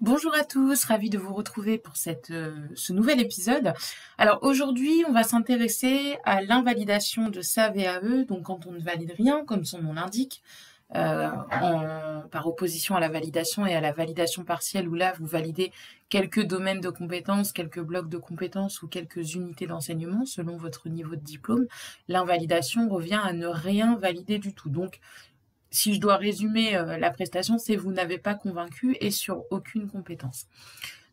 Bonjour à tous, ravi de vous retrouver pour ce nouvel épisode. Alors aujourd'hui, on va s'intéresser à l'invalidation de sa VAE, donc quand on ne valide rien, comme son nom l'indique, par opposition à la validation et à la validation partielle, où là, vous validez quelques domaines de compétences, quelques blocs de compétences ou quelques unités d'enseignement selon votre niveau de diplôme. L'invalidation revient à ne rien valider du tout. Donc, si je dois résumer la prestation, c'est vous n'avez pas convaincu et sur aucune compétence.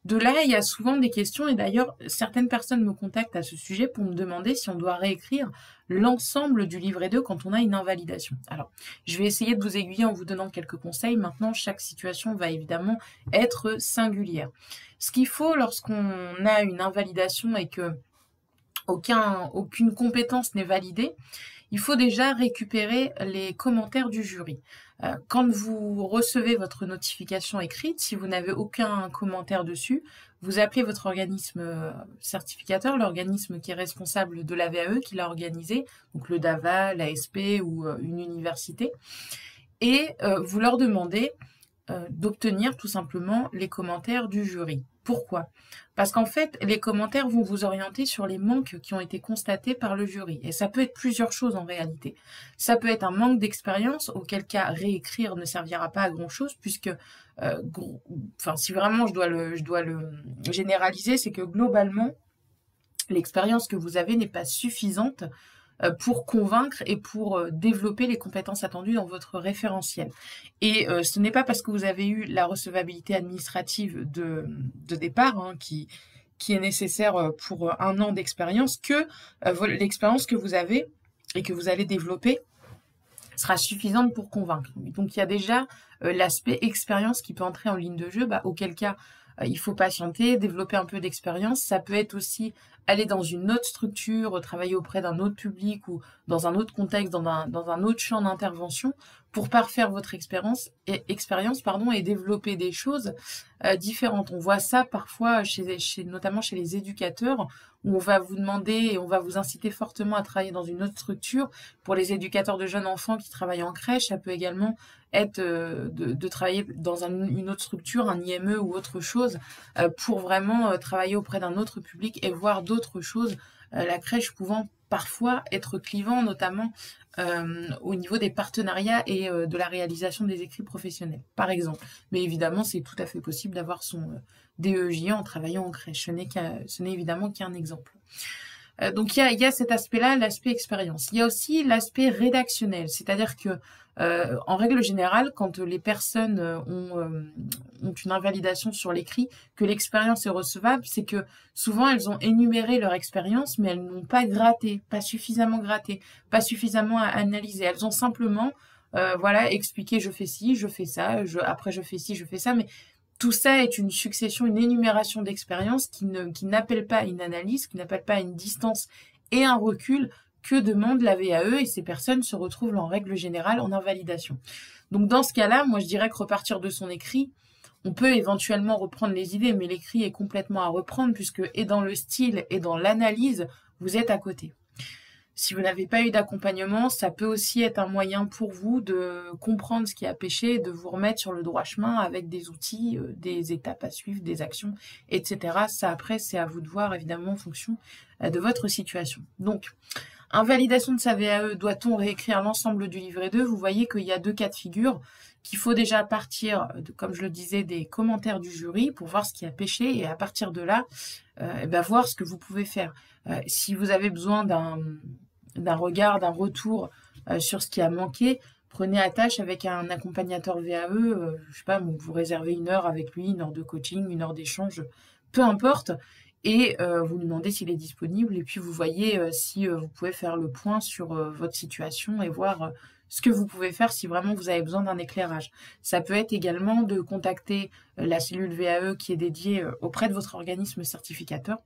De là, il y a souvent des questions et d'ailleurs, certaines personnes me contactent à ce sujet pour me demander si on doit réécrire l'ensemble du livret 2 quand on a une invalidation. Alors, je vais essayer de vous aiguiller en vous donnant quelques conseils. Maintenant, chaque situation va évidemment être singulière. Ce qu'il faut lorsqu'on a une invalidation et que aucune compétence n'est validée, il faut déjà récupérer les commentaires du jury. Quand vous recevez votre notification écrite, si vous n'avez aucun commentaire dessus, vous appelez votre organisme certificateur, l'organisme qui est responsable de la VAE, qui l'a organisé, donc le DAVA, l'ASP ou une université, et vous leur demandez d'obtenir tout simplement les commentaires du jury. Pourquoi? Parce qu'en fait, les commentaires vont vous orienter sur les manques qui ont été constatés par le jury. Et ça peut être plusieurs choses en réalité. Ça peut être un manque d'expérience, auquel cas réécrire ne servira pas à grand-chose, puisque, si vraiment je dois le généraliser, c'est que globalement, l'expérience que vous avez n'est pas suffisante pour convaincre et pour développer les compétences attendues dans votre référentiel. Et ce n'est pas parce que vous avez eu la recevabilité administrative de départ, qui est nécessaire pour un an d'expérience, que l'expérience que vous avez et que vous allez développer sera suffisante pour convaincre. Donc il y a déjà l'aspect expérience qui peut entrer en ligne de jeu, auquel cas il faut patienter, développer un peu d'expérience. Ça peut être aussi aller dans une autre structure, travailler auprès d'un autre public ou dans un autre contexte, dans un autre champ d'intervention pour parfaire votre expérience et développer des choses différentes. On voit ça parfois notamment chez les éducateurs où on va vous demander et on va vous inciter fortement à travailler dans une autre structure. Pour les éducateurs de jeunes enfants qui travaillent en crèche, ça peut également être de travailler dans une autre structure, un IME ou autre chose, pour vraiment travailler auprès d'un autre public et voir d'autres choses, la crèche pouvant parfois être clivant, notamment au niveau des partenariats et de la réalisation des écrits professionnels, par exemple. Mais évidemment, c'est tout à fait possible d'avoir son DEJ en travaillant en crèche. Ce n'est évidemment qu'un exemple. Donc il y a cet aspect-là, l'aspect expérience. Il y a aussi l'aspect rédactionnel, c'est-à-dire que en règle générale, quand les personnes ont une invalidation sur l'écrit, que l'expérience est recevable, c'est que souvent elles ont énuméré leur expérience, mais elles n'ont pas gratté, pas suffisamment analysé. Elles ont simplement expliqué je fais ci, je fais ça, après je fais ci, je fais ça, mais tout ça est une succession, une énumération d'expériences qui n'appelle pas une analyse, qui n'appelle pas une distance et un recul que demande la VAE, et ces personnes se retrouvent en règle générale en invalidation. Donc dans ce cas-là, moi je dirais que repartir de son écrit, on peut éventuellement reprendre les idées, mais l'écrit est complètement à reprendre puisque et dans le style et dans l'analyse, vous êtes à côté. Si vous n'avez pas eu d'accompagnement, ça peut aussi être un moyen pour vous de comprendre ce qui a péché, de vous remettre sur le droit chemin avec des outils, des étapes à suivre, des actions, etc. Ça, après, c'est à vous de voir, évidemment, en fonction de votre situation. Donc, invalidation de sa VAE, doit-on réécrire l'ensemble du livret 2? Vous voyez qu'il y a deux cas de figure, qu'il faut déjà partir, comme je le disais, des commentaires du jury pour voir ce qui a péché et à partir de là, voir ce que vous pouvez faire. Si vous avez besoin d'un regard, d'un retour sur ce qui a manqué, prenez attache avec un accompagnateur VAE, je sais pas, vous réservez une heure avec lui, une heure de coaching, une heure d'échange, peu importe, et vous lui demandez s'il est disponible, et puis vous voyez si vous pouvez faire le point sur votre situation et voir ce que vous pouvez faire si vraiment vous avez besoin d'un éclairage. Ça peut être également de contacter la cellule VAE qui est dédiée auprès de votre organisme certificateur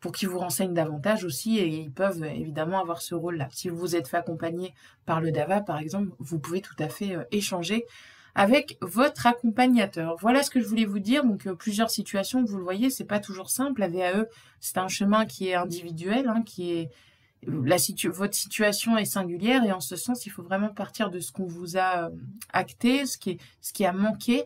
pour qu'ils vous renseignent davantage aussi, et ils peuvent évidemment avoir ce rôle-là. Si vous vous êtes fait accompagner par le DAVA, par exemple, vous pouvez tout à fait échanger avec votre accompagnateur. Voilà ce que je voulais vous dire. Donc plusieurs situations, vous le voyez, c'est pas toujours simple. La VAE, c'est un chemin qui est individuel, qui est votre situation est singulière, et en ce sens, il faut vraiment partir de ce qu'on vous a acté, ce qui a manqué,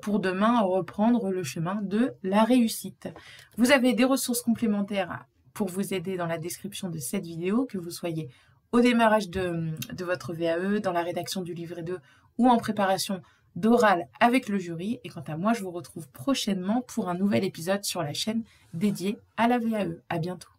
pour demain reprendre le chemin de la réussite. Vous avez des ressources complémentaires pour vous aider dans la description de cette vidéo, que vous soyez au démarrage de votre VAE, dans la rédaction du livret 2 ou en préparation d'oral avec le jury. Et quant à moi, je vous retrouve prochainement pour un nouvel épisode sur la chaîne dédiée à la VAE. À bientôt.